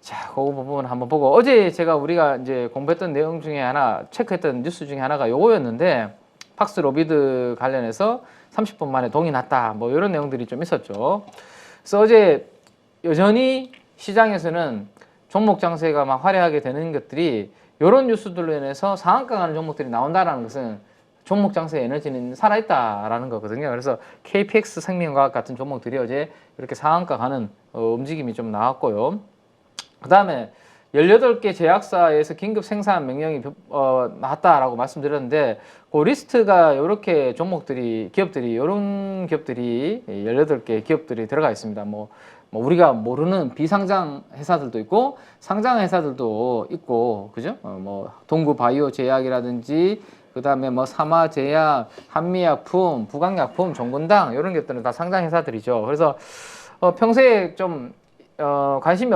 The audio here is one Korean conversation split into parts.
자, 그 부분 한번 보고 어제 우리가 이제 공부했던 내용 중에 하나 체크했던 뉴스 중에 하나가 요거였는데 팍스로비드 관련해서 30분 만에 동이 났다 뭐 이런 내용들이 좀 있었죠. 그래서 어제 여전히 시장에서는 종목 장세가 막 화려하게 되는 것들이 이런 뉴스들로 인해서 상한가 가는 종목들이 나온다라는 것은 종목 장세의 에너지는 살아있다라는 거거든요. 그래서 KPX 생명과학 같은 종목들이 어제 이렇게 상한가 가는 움직임이 좀 나왔고요. 그 다음에 18개 제약사에서 긴급 생산 명령이 나왔다라고 말씀드렸는데 그 리스트가 이렇게 기업들이 이런 기업들이 18개 기업들이 들어가 있습니다. 뭐 우리가 모르는 비상장 회사들도 있고 상장 회사들도 있고 그죠? 뭐 동구바이오 제약이라든지 그 다음에 뭐 사마제약, 한미약품, 부강약품, 종근당 이런 것들은 다 상장 회사들이죠. 그래서 평소에 좀 관심이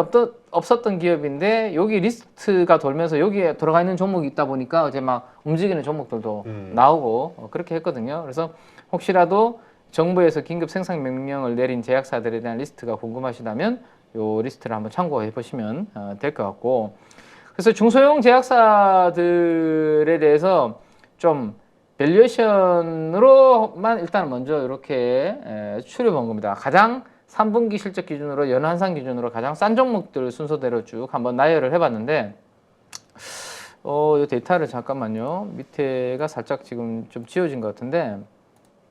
없었던 기업인데 여기 리스트가 돌면서 여기에 들어가 있는 종목이 있다 보니까 어제 막 움직이는 종목들도 나오고 그렇게 했거든요. 그래서 혹시라도 정부에서 긴급 생산 명령을 내린 제약사들에 대한 리스트가 궁금하시다면 요 리스트를 한번 참고해 보시면 될 것 같고, 그래서 중소형 제약사들에 대해서 좀 밸류에이션으로만 일단 먼저 이렇게 추려본 겁니다. 가장 3분기 실적 기준으로 연환상 기준으로 가장 싼 종목들 순서대로 쭉 한번 나열을 해봤는데 이 데이터를 잠깐만요. 밑에가 살짝 지금 좀 지워진 것 같은데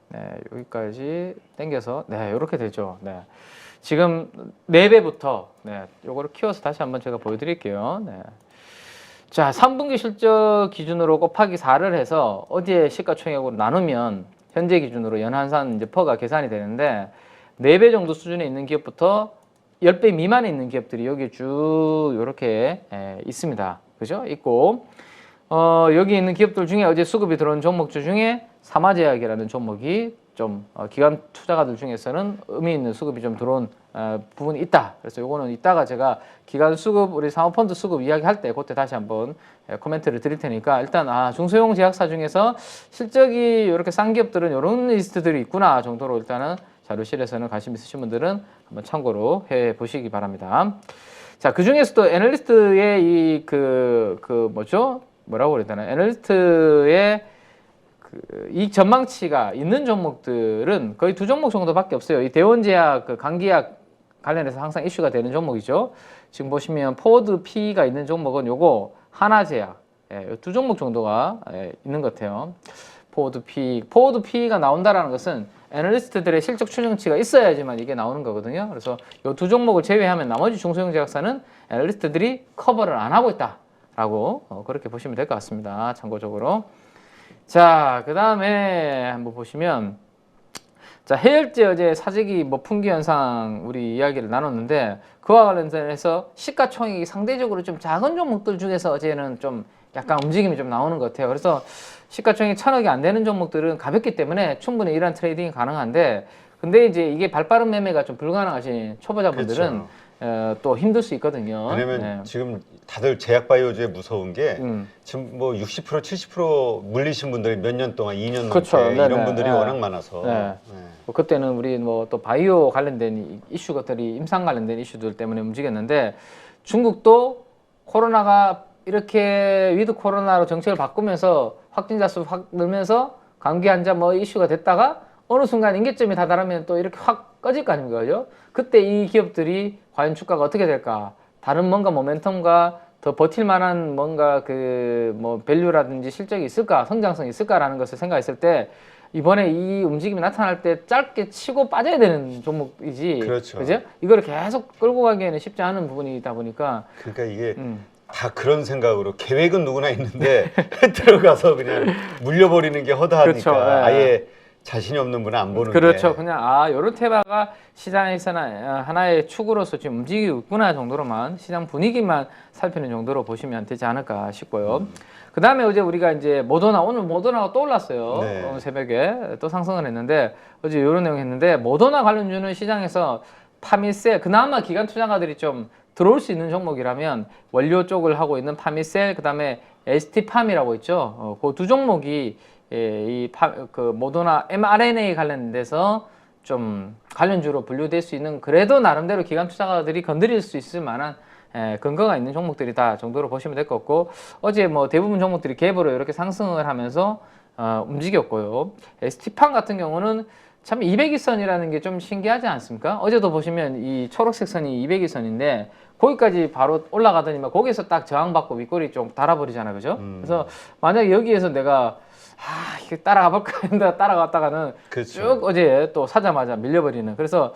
네, 여기까지 당겨서 네, 이렇게 되죠. 네. 지금 4배부터 네, 요거를 키워서 다시 한번 제가 보여드릴게요. 네. 자, 3분기 실적 기준으로 곱하기 4를 해서 어제 시가총액으로 나누면 현재 기준으로 연환산 이제 퍼가 계산이 되는데 4배 정도 수준에 있는 기업부터 10배 미만에 있는 기업들이 여기 쭉 이렇게 있습니다. 그죠? 있고 여기 있는 기업들 중에 어제 수급이 들어온 종목들 중에 사마제약이라는 종목이 좀 기관 투자가들 중에서는 의미 있는 수급이 좀 들어온 부분이 있다. 그래서 요거는 이따가 제가 기관 수급, 우리 사모펀드 수급 이야기할 때 그때 다시 한번 코멘트를 드릴 테니까 일단 중소형 제약사 중에서 실적이 이렇게 싼 기업들은 이런 리스트들이 있구나 정도로 일단은 자료실에서는 관심 있으신 분들은 한번 참고로 해 보시기 바랍니다. 자, 그 중에서도 애널리스트의 뭐라고 그래야 되나? 애널리스트의 이익 전망치가 있는 종목들은 거의 2종목 정도밖에 없어요. 이 대원제약, 감기약 관련해서 항상 이슈가 되는 종목이죠. 지금 보시면 포워드 P가 있는 종목은 요거 하나제약, 이 2종목 정도가 있는 것 같아요. 포워드 P가 나온다라는 것은 애널리스트들의 실적 추정치가 있어야지만 이게 나오는 거거든요. 그래서 이 2종목을 제외하면 나머지 중소형 제약사는 애널리스트들이 커버를 안 하고 있다라고 그렇게 보시면 될 것 같습니다. 참고적으로. 자, 그 다음에 한번 보시면 자, 해열제 어제 사재기 풍기 현상 우리 이야기를 나눴는데 그와 관련해서 시가총액이 상대적으로 좀 작은 종목들 중에서 어제는 좀 약간 움직임이 좀 나오는 것 같아요. 그래서 시가총액이 1,000억이 안 되는 종목들은 가볍기 때문에 충분히 이런 트레이딩이 가능한데 근데 이제 이게 발빠른 매매가 좀 불가능하신 초보자분들은 그렇죠. 또 힘들 수 있거든요. 왜냐면 지금 다들 제약바이오주에 무서운 게 지금 뭐 60% 70% 물리신 분들이 몇 년 동안 2년 그렇죠. 넘게 이런 분들이 워낙 많아서 뭐 그때는 우리 뭐 또 바이오 관련된 이슈들이 임상 관련된 이슈들 때문에 움직였는데 중국도 코로나가 이렇게 위드 코로나로 정책을 바꾸면서 확진자 수 확 늘면서 감기 환자 이슈가 됐다가 어느 순간 임계점이 다다르면 또 이렇게 확 꺼질 거 아닙니까? 그죠? 그때 이 기업들이 과연 주가가 어떻게 될까? 다른 뭔가 모멘텀과 더 버틸 만한 뭔가 밸류라든지 실적이 있을까? 성장성이 있을까라는 것을 생각했을 때 이번에 이 움직임이 나타날 때 짧게 치고 빠져야 되는 종목이지. 그렇죠. 그죠? 이거를 계속 끌고 가기에는 쉽지 않은 부분이다 보니까. 그러니까 이게 다 그런 생각으로 계획은 누구나 있는데 들어가서 그냥 물려버리는 게 허다하니까 그렇죠. 아예 자신이 없는 분은 안 보는 그렇죠. 게. 그냥 요런 테마가 시장에서는 하나의 축으로서 지금 움직이고 있구나 정도로만 시장 분위기만 살피는 정도로 보시면 되지 않을까 싶고요. 그 다음에 어제 우리가 이제 오늘 모더나가 또 올랐어요. 네. 새벽에 또 상승을 했는데 어제 이런 내용 했는데 모더나 관련주는 시장에서 파미셀 그나마 기관 투자가들이 좀 들어올 수 있는 종목이라면 원료 쪽을 하고 있는 파미셀 그 다음에 ST팜이라고 있죠. 그 2종목이 모더나 mRNA 관련돼서 좀 관련주로 분류될 수 있는 그래도 나름대로 기관 투자가들이 건드릴 수 있을 만한 근거가 있는 종목들이다 정도로 보시면 될 것 같고, 어제 뭐 대부분 종목들이 갭으로 이렇게 상승을 하면서 움직였고요. ST판 같은 경우는 참 200일선이라는 게 좀 신기하지 않습니까? 어제도 보시면 이 초록색 선이 200일선인데 거기까지 바로 올라가더니만 거기에서 딱 저항받고 윗꼬리 좀 달아버리잖아요, 그죠? 그래서 만약에 여기에서 내가 이게 따라가 볼까 했는데 따라갔다가는 그렇죠. 쭉 어제 또 사자마자 밀려버리는. 그래서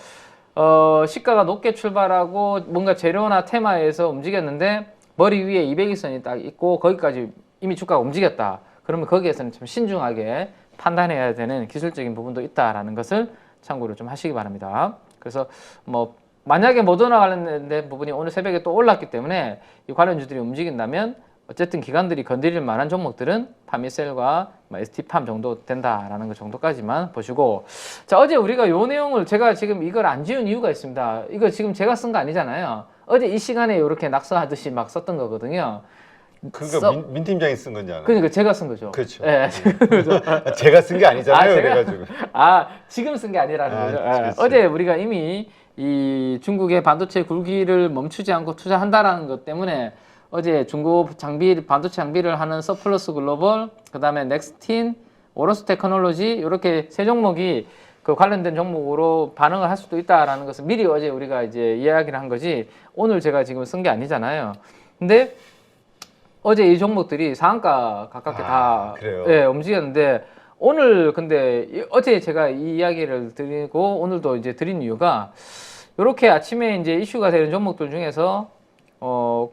시가가 높게 출발하고 뭔가 재료나 테마에서 움직였는데 머리 위에 200일선이 딱 있고 거기까지 이미 주가가 움직였다. 그러면 거기에서는 좀 신중하게 판단해야 되는 기술적인 부분도 있다라는 것을 참고로 좀 하시기 바랍니다. 그래서 뭐 만약에 모더나 관련된 부분이 오늘 새벽에 또 올랐기 때문에 이 관련주들이 움직인다면 어쨌든 기관들이 건드릴 만한 종목들은 파미셀과 ST팜 정도 된다라는 것 정도까지만 보시고, 자, 어제 우리가 요 내용을 제가 지금 이걸 안 지운 이유가 있습니다. 이거 지금 제가 쓴 거 아니잖아요. 어제 이 시간에 이렇게 낙서하듯이 막 썼던 거거든요. 그러니까 민 팀장이 쓴 건지 알아요. 그러니까 제가 쓴 거죠. 그렇죠. 예, 제가 쓴 게 아니잖아요. 그래가지고. 지금 쓴 게 아니라는 거죠. 그렇지. 어제 우리가 이미 이 중국의 반도체 굴기를 멈추지 않고 투자한다라는 것 때문에 어제 중국 반도체 장비를 하는 서플러스 글로벌, 그 다음에 넥스틴, 오로스 테크놀로지 이렇게 세 종목이 그 관련된 종목으로 반응을 할 수도 있다라는 것을 미리 어제 우리가 이제 이야기를 한 거지 오늘 제가 지금 쓴 게 아니잖아요. 근데 어제 이 종목들이 상한가 가깝게 다 움직였는데 오늘 근데 어제 제가 이 이야기를 드리고 오늘도 이제 드린 이유가 이렇게 아침에 이제 이슈가 되는 종목들 중에서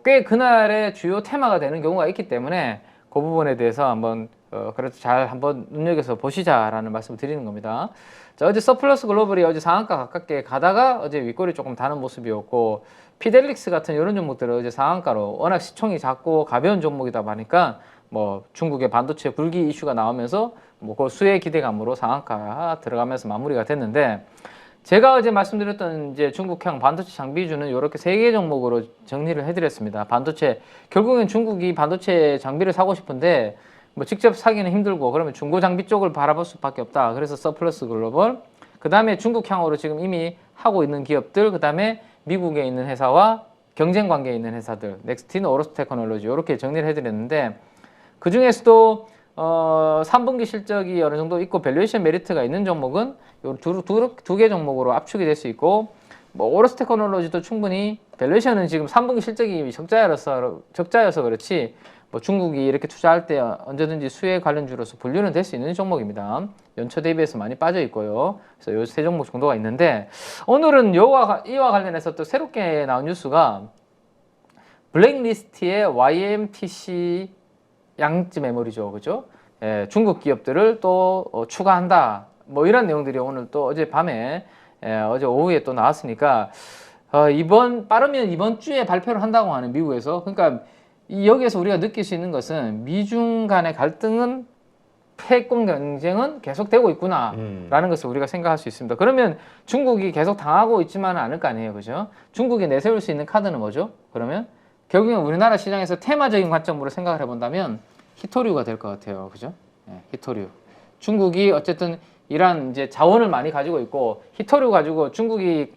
꽤 그날의 주요 테마가 되는 경우가 있기 때문에 그 부분에 대해서 한번 그래도 잘 한번 눈여겨서 보시자라는 말씀을 드리는 겁니다. 자, 어제 서플러스 글로벌이 어제 상한가 가깝게 가다가 어제 윗꼬리 조금 다는 모습이었고, 피델릭스 같은 이런 종목들은 어제 상한가로 워낙 시총이 작고 가벼운 종목이다 보니까 뭐 중국의 반도체 굴기 이슈가 나오면서 뭐 그 수혜 기대감으로 상한가 들어가면서 마무리가 됐는데, 제가 어제 말씀드렸던 이제 중국형 반도체 장비주는 이렇게 3개 종목으로 정리를 해드렸습니다. 반도체, 결국엔 중국이 반도체 장비를 사고 싶은데 뭐 직접 사기는 힘들고 그러면 중고 장비 쪽을 바라볼 수밖에 없다. 그래서 서플러스 글로벌, 그 다음에 중국향으로 지금 이미 하고 있는 기업들, 그 다음에 미국에 있는 회사와 경쟁 관계에 있는 회사들, 넥스틴, 오로스 테크놀로지 이렇게 정리를 해드렸는데, 그 중에서도 3분기 실적이 어느 정도 있고 밸류에이션 메리트가 있는 종목은 요 두 개 종목으로 압축이 될 수 있고, 뭐 오로스 테크놀로지도 충분히 밸류에이션은 지금 3분기 실적이 적자여서 그렇지 뭐 중국이 이렇게 투자할 때 언제든지 수혜 관련주로서 분류는 될 수 있는 종목입니다. 연초 대비해서 많이 빠져 있고요. 그래서 요 세 종목 정도가 있는데, 오늘은 이와 관련해서 또 새롭게 나온 뉴스가 블랙리스트의 YMTC 양지 메모리죠, 그죠? 예, 중국 기업들을 또 추가한다. 뭐 이런 내용들이 오늘 또 어제 밤에 어제 오후에 또 나왔으니까 빠르면 이번 주에 발표를 한다고 하는 미국에서. 그러니까 여기에서 우리가 느낄 수 있는 것은 미중 간의 갈등은 패권 경쟁은 계속되고 있구나라는 것을 우리가 생각할 수 있습니다. 그러면 중국이 계속 당하고 있지만은 않을 거 아니에요, 그죠? 중국이 내세울 수 있는 카드는 뭐죠? 그러면 결국엔 우리나라 시장에서 테마적인 관점으로 생각을 해본다면 히토류가 될 것 같아요, 그죠? 네, 히토류. 중국이 어쨌든 이런 이제 자원을 많이 가지고 있고 히토류 가지고 중국이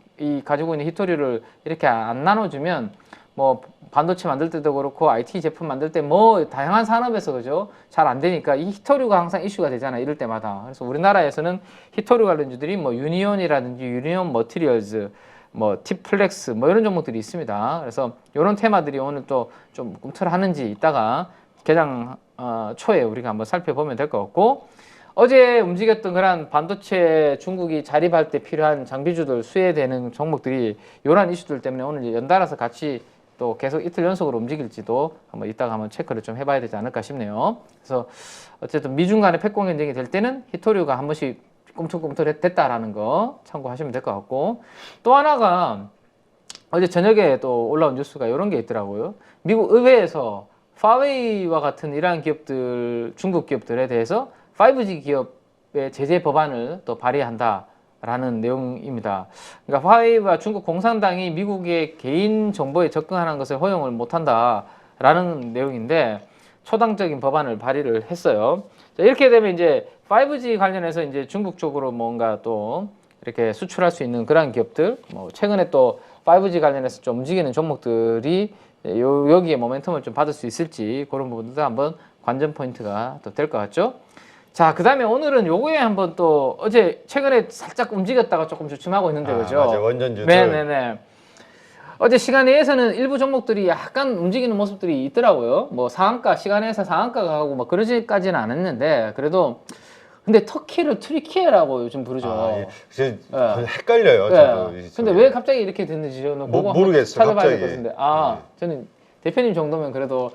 가지고 있는 히토류를 이렇게 안 나눠주면 뭐 반도체 만들 때도 그렇고 IT 제품 만들 때 뭐 다양한 산업에서 그죠? 잘 안 되니까 이 히토류가 항상 이슈가 되잖아, 이럴 때마다. 그래서 우리나라에서는 히토류 관련주들이 뭐 유니온이라든지 유니온 머티리얼즈, 뭐 티플렉스 뭐 이런 종목들이 있습니다. 그래서 이런 테마들이 오늘 또 좀 꿈틀하는지 이따가 개장 초에 우리가 한번 살펴보면 될 것 같고, 어제 움직였던 그런 반도체 중국이 자립할 때 필요한 장비주들 수혜되는 종목들이 이런 이슈들 때문에 오늘 연달아서 같이 또 계속 이틀 연속으로 움직일지도 한번 이따가 한번 체크를 좀 해봐야 되지 않을까 싶네요. 그래서 어쨌든 미중 간의 패권 경쟁이 될 때는 히토류가 한 번씩 꿈틀꿈틀 됐다라는 거 참고하시면 될 것 같고, 또 하나가 어제 저녁에 또 올라온 뉴스가 이런 게 있더라고요. 미국 의회에서 파웨이와 같은 이러한 기업들, 중국 기업들에 대해서 5G 기업의 제재 법안을 또 발의한다라는 내용입니다. 그러니까 파웨이와 중국 공산당이 미국의 개인 정보에 접근하는 것을 허용을 못한다라는 내용인데 초당적인 법안을 발의를 했어요. 자, 이렇게 되면 이제 5G 관련해서 이제 중국 쪽으로 뭔가 또 이렇게 수출할 수 있는 그런 기업들, 뭐 최근에 또 5G 관련해서 좀 움직이는 종목들이 여기에 모멘텀을 좀 받을 수 있을지 그런 부분도 한번 관전 포인트가 또 될 것 같죠. 자, 그 다음에 오늘은 요거에 한번 또 어제 최근에 살짝 움직였다가 조금 주춤하고 있는데 그죠? 맞아, 원전주들. 네네네. 어제 시간에서는 일부 종목들이 약간 움직이는 모습들이 있더라고요. 뭐 상한가, 시간에서 상한가가 가고 뭐 그러지까지는 않았는데 그래도 근데 터키를 트리키에라고 요즘 부르죠. 예. 헷갈려요. 네. 저도. 근데 왜 갑자기 이렇게 됐는지 저는 그거 모르겠어요. 찾아봐야 갑자기. 될 것 같은데. 저는 대표님 정도면 그래도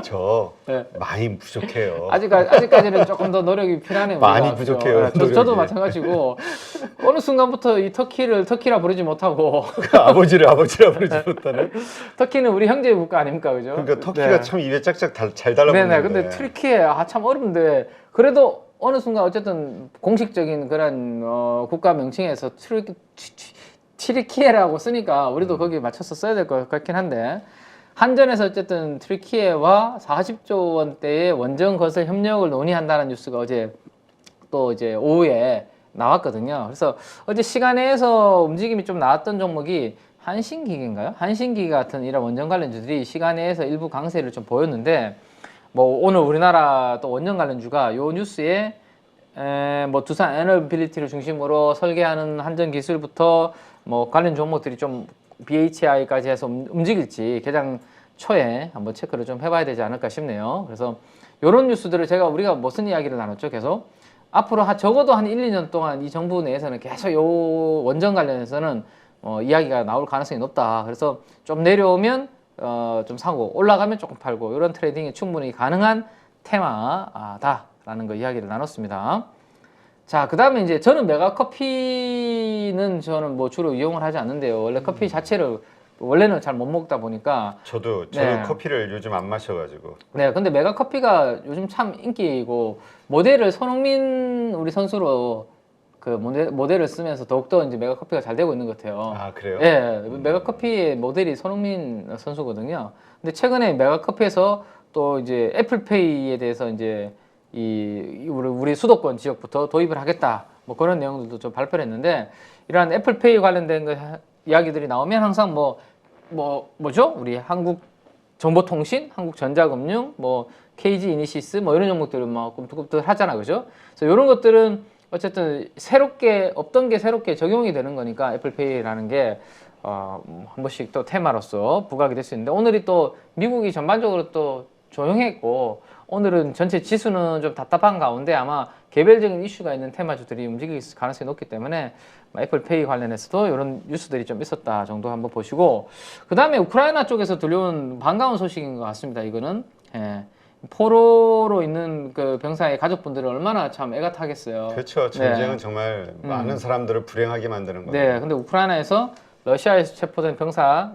저 네. 많이 부족해요. 아직까지는 조금 더 노력이 필요하네요. 많이 우리가. 부족해요. 저도 마찬가지고 어느 순간부터 이 터키를 터키라 부르지 못하고 아버지라 부르지 못하는. 터키는 우리 형제 국가 아닙니까, 그죠? 그러니까 터키가 네. 참 입에 짝짝 잘 달라붙는데. 네네. 근데 트리키에 참 어려운데 그래도 어느 순간 어쨌든 공식적인 그런 국가 명칭에서 트리키에라고 쓰니까 우리도 거기에 맞춰서 써야 될 것 같긴 한데 한전에서 어쨌든 트리키에와 40조 원대의 원전 건설 협력을 논의한다는 뉴스가 어제 또 이제 오후에 나왔거든요. 그래서 어제 시간에서 움직임이 좀 나왔던 종목이 한신기계인가요? 한신기계 같은 이런 원전 관련주들이 시간에서 일부 강세를 좀 보였는데 뭐 오늘 우리나라 또 원전 관련주가 요 뉴스에 뭐 두산 에너빌리티를 중심으로 설계하는 한전기술부터 뭐 관련 종목들이 좀 BHI까지 해서 움직일지 개장 초에 한번 체크를 좀 해봐야 되지 않을까 싶네요. 그래서 이런 뉴스들을 우리가 무슨 이야기를 나눴죠? 계속 앞으로 적어도 한 1, 2년 동안 이 정부 내에서는 계속 요 원전 관련해서는 이야기가 나올 가능성이 높다. 그래서 좀 내려오면 좀 사고 올라가면 조금 팔고 이런 트레이딩이 충분히 가능한 테마다라는 거 이야기를 나눴습니다. 자, 그 다음에 이제 저는 메가커피는 저는 뭐 주로 이용을 하지 않는데요. 원래 커피 자체를 원래는 잘 못 먹다 보니까 저도 네. 커피를 요즘 안 마셔가지고. 네, 근데 메가커피가 요즘 참 인기이고 모델을 손흥민 우리 선수로 그 모델을 쓰면서 더욱더 이제 메가커피가 잘 되고 있는 것 같아요. 아, 그래요? 네, 메가커피의 모델이 손흥민 선수거든요. 근데 최근에 메가커피에서 또 이제 애플페이에 대해서 이제 우리 수도권 지역부터 도입을 하겠다. 뭐 그런 내용들도 좀 발표를 했는데 이러한 애플페이 관련된 이야기들이 나오면 항상 뭐죠? 우리 한국정보통신, 한국전자금융, 뭐 KG 이니시스 뭐 이런 종목들은 막 꿈틀꿈틀 하잖아, 그죠? 그래서 이런 것들은 어쨌든 없던 게 새롭게 적용이 되는 거니까 애플페이라는 게 한 번씩 또 테마로서 부각이 될 수 있는데 오늘이 또 미국이 전반적으로 또 조용했고 오늘은 전체 지수는 좀 답답한 가운데 아마 개별적인 이슈가 있는 테마주들이 움직일 가능성이 높기 때문에 애플페이 관련해서도 이런 뉴스들이 좀 있었다 정도 한번 보시고 그 다음에 우크라이나 쪽에서 들려온 반가운 소식인 것 같습니다. 이거는 포로로 있는 그 병사의 가족분들은 얼마나 참 애가 타겠어요. 그렇죠. 전쟁은 정말 많은 사람들을 불행하게 만드는 거예요. 네, 근데 우크라이나에서 러시아에서 체포된 병사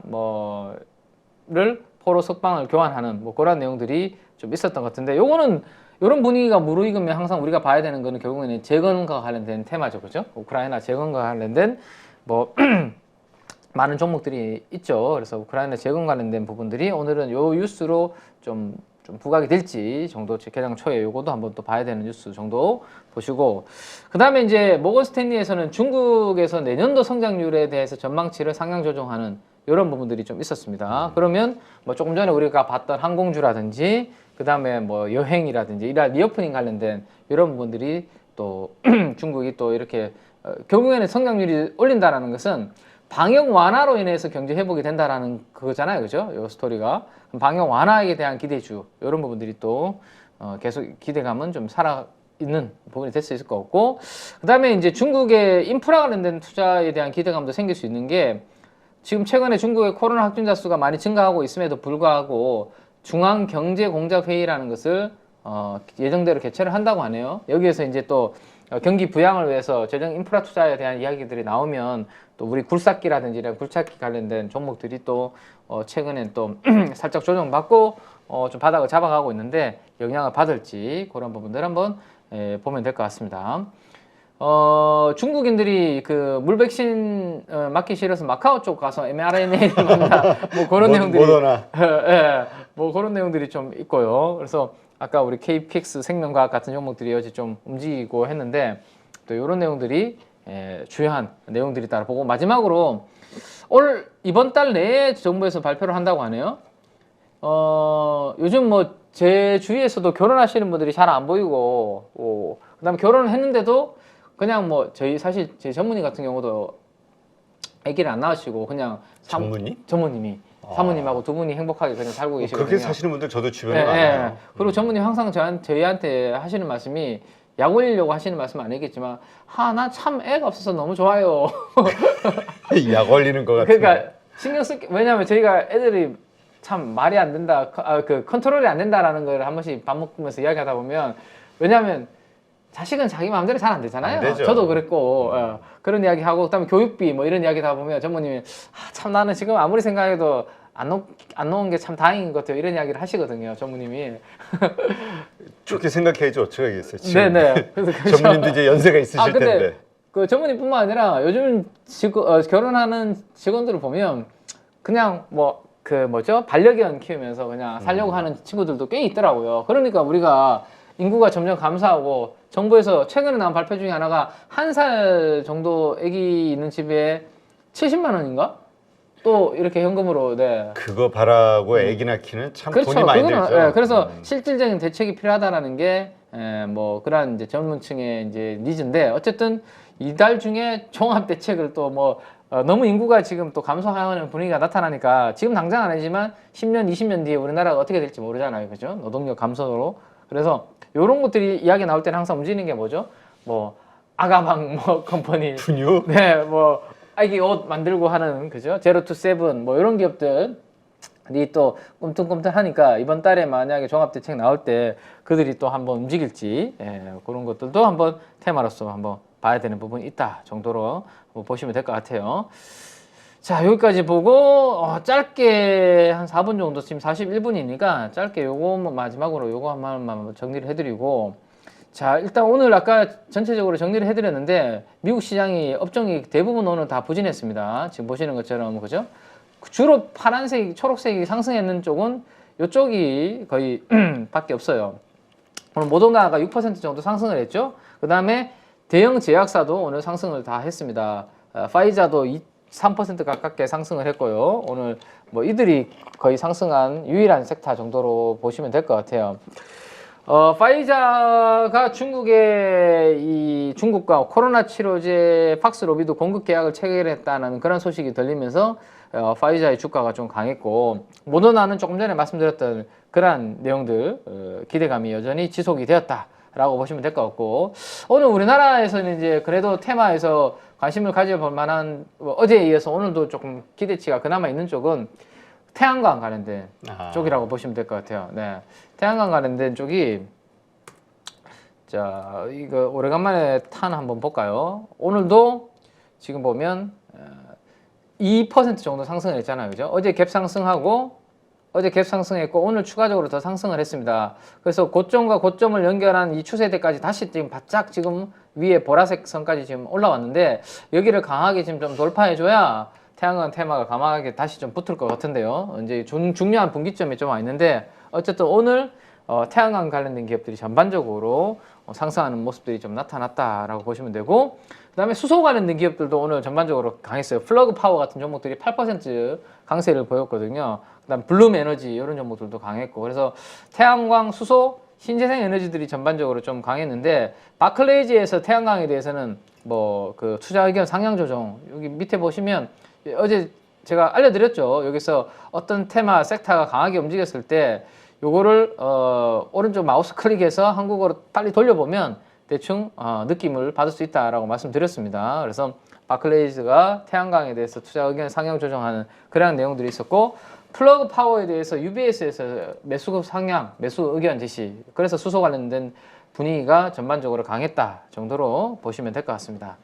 를 포로 석방을 교환하는 뭐 그런 내용들이 좀 있었던 것 같은데 요거는 이런 분위기가 무르익으면 항상 우리가 봐야 되는 거는 결국에는 재건과 관련된 테마죠, 그죠? 우크라이나 재건과 관련된 뭐 많은 종목들이 있죠. 그래서 우크라이나 재건 관련된 부분들이 오늘은 요 뉴스로 좀 부각이 될지 정도 개장 초에 요거도 한번 또 봐야 되는 뉴스 정도 보시고 그 다음에 이제 모건 스탠리에서는 중국에서 내년도 성장률에 대해서 전망치를 상향 조정하는 이런 부분들이 좀 있었습니다. 그러면 뭐 조금 전에 우리가 봤던 항공주라든지 그 다음에 뭐 여행이라든지 이런 리오프닝 관련된 이런 부분들이 또 중국이 또 이렇게 결국에는 성장률이 올린다라는 것은 방역 완화로 인해서 경제 회복이 된다라는 그거잖아요, 그죠? 이 스토리가 방역 완화에 대한 기대주 이런 부분들이 또 계속 기대감은 좀 살아 있는 부분이 될 수 있을 것 같고 그 다음에 이제 중국의 인프라 관련된 투자에 대한 기대감도 생길 수 있는 게 지금 최근에 중국의 코로나 확진자 수가 많이 증가하고 있음에도 불구하고 중앙경제공작회의라는 것을 예정대로 개최를 한다고 하네요. 여기에서 이제 또 경기 부양을 위해서 재정 인프라 투자에 대한 이야기들이 나오면 또 우리 굴삭기라든지 이런 굴착기 관련된 종목들이 또 최근에 또 살짝 조정받고 좀 바닥을 잡아가고 있는데 영향을 받을지 그런 부분들 한번 보면 될 것 같습니다. 중국인들이 그 물백신 맞기 싫어서 마카오 쪽 가서 mRNA를 맞나 뭐 그런 내용들이 뭐 그런 내용들이 좀 있고요. 그래서 아까 우리 KPX 생명과학 같은 종목들이 어제 좀 움직이고 했는데 또 이런 내용들이 주요한 내용들이 따라 보고 마지막으로 이번 달 내에 정부에서 발표를 한다고 하네요. 요즘 뭐 제 주위에서도 결혼하시는 분들이 잘 안 보이고, 그다음에 결혼을 했는데도 그냥 뭐 사실 제 전문의 같은 경우도 아기를 안 낳으시고 그냥 전무님이 사모님하고 두 분이 행복하게 그냥 살고 계시거든요. 그렇게 사시는 분들 저도 주변에 네, 많아요. 네. 그리고 전무님 항상 저희한테 하시는 말씀이 약 올리려고 하시는 말씀은 아니겠지만 나 참 애가 없어서 너무 좋아요. 약 올리는 것 같아요. 그러니까 신경 쓸게 왜냐하면 저희가 애들이 참 말이 안 된다, 그 컨트롤이 안 된다라는 걸 한 번씩 밥 먹으면서 이야기하다 보면 왜냐하면 자식은 자기 마음대로 잘 안 되잖아요. 안 되죠. 저도 그랬고 그런 이야기 하고 그다음에 교육비 뭐 이런 이야기 다 보면 전무님이 참 나는 지금 아무리 생각해도 안 놓은 게 참 다행인 것 같아요. 이런 이야기를 하시거든요, 전무님이. 좋게 생각해야지 어쩌겠어요. 지금. 네네. 그래서 전무님도 이제 연세가 있으실 근데 텐데. 그 전무님뿐만 아니라 요즘 결혼하는 직원들을 보면 그냥 반려견 키우면서 그냥 살려고 하는 친구들도 꽤 있더라고요. 그러니까 우리가 인구가 점점 감소하고 정부에서 최근에 나온 발표 중에 하나가 1살 정도 아기 있는 집에 70만 원인가? 또 이렇게 현금으로 그거 바라고 아기 낳기는 참 그렇죠. 돈이 많이 들죠. 그래서 실질적인 대책이 필요하다라는 게 뭐 그런 이제 전문층의 이제 니즈인데 어쨌든 이달 중에 종합 대책을 또 너무 인구가 지금 또 감소하는 분위기가 나타나니까 지금 당장 안 하지만 10년, 20년 뒤에 우리나라가 어떻게 될지 모르잖아요. 그죠? 노동력 감소로. 그래서 이런 것들이 이야기 나올 때는 항상 움직이는 게 뭐죠? 아가방 컴퍼니. 분유? 네, 아기 옷 만들고 하는, 그죠? 제로 투 세븐, 이런 기업들이 또 꿈틀꿈틀하니까 이번 달에 만약에 종합대책 나올 때 그들이 또 한번 움직일지, 그런 것들도 한번 테마로서 한번 봐야 되는 부분이 있다 정도로 보시면 될 것 같아요. 자, 여기까지 보고 짧게 한 4분 정도, 지금 41분이니까 짧게 요거 마지막으로 요거 한 번만 정리를 해드리고, 자, 일단 오늘 아까 전체적으로 정리를 해드렸는데 미국 시장이 업종이 대부분 오늘 다 부진했습니다. 지금 보시는 것처럼, 그죠? 주로 파란색, 초록색이 상승했는 쪽은 이쪽이 거의 밖에 없어요. 오늘 모더나가 6% 정도 상승을 했죠. 그 다음에 대형 제약사도 오늘 상승을 다 했습니다. 파이자도 3% 가깝게 상승을 했고요. 오늘 이들이 거의 상승한 유일한 섹터 정도로 보시면 될 것 같아요. 파이자가 중국과 코로나 치료제 팍스로비드 공급 계약을 체결했다는 그런 소식이 들리면서 파이자의 주가가 좀 강했고, 모더나는 조금 전에 말씀드렸던 그러한 내용들 기대감이 여전히 지속이 되었다라고 보시면 될 것 같고, 오늘 우리나라에서는 이제 그래도 테마에서 관심을 가져볼 만한, 어제에 이어서 오늘도 조금 기대치가 그나마 있는 쪽은 태양광 관련된 쪽이라고 보시면 될 것 같아요. 네. 태양광 관련된 쪽이, 자, 이거 오래간만에 탄 한번 볼까요? 오늘도 지금 보면 2% 정도 상승을 했잖아요. 그죠? 어제 갭 상승했고 오늘 추가적으로 더 상승을 했습니다. 그래서 고점과 고점을 연결한 이 추세대까지 다시 지금 바짝 지금 위에 보라색 선까지 지금 올라왔는데, 여기를 강하게 지금 좀 돌파해줘야 태양광 테마가 강하게 다시 좀 붙을 것 같은데요. 이제 중요한 분기점에 좀 와 있는데, 어쨌든 오늘 태양광 관련된 기업들이 전반적으로 상승하는 모습들이 좀 나타났다라고 보시면 되고, 그 다음에 수소 관련된 기업들도 오늘 전반적으로 강했어요. 플러그 파워 같은 종목들이 8% 강세를 보였거든요. 그 다음 블룸 에너지 이런 종목들도 강했고, 그래서 태양광, 수소, 신재생 에너지들이 전반적으로 좀 강했는데, 바클레이즈에서 태양광에 대해서는 그 투자 의견 상향 조정, 여기 밑에 보시면 어제 제가 알려드렸죠. 여기서 어떤 테마 섹터가 강하게 움직였을 때 요거를 오른쪽 마우스 클릭해서 한국어로 빨리 돌려보면 대충 느낌을 받을 수 있다라고 말씀드렸습니다. 그래서 바클레이즈가 태양광에 대해서 투자 의견 상향 조정하는 그런 내용들이 있었고, 플러그 파워에 대해서 UBS에서 매수 상향, 매수 의견 제시, 그래서 수소 관련된 분위기가 전반적으로 강했다 정도로 보시면 될 것 같습니다.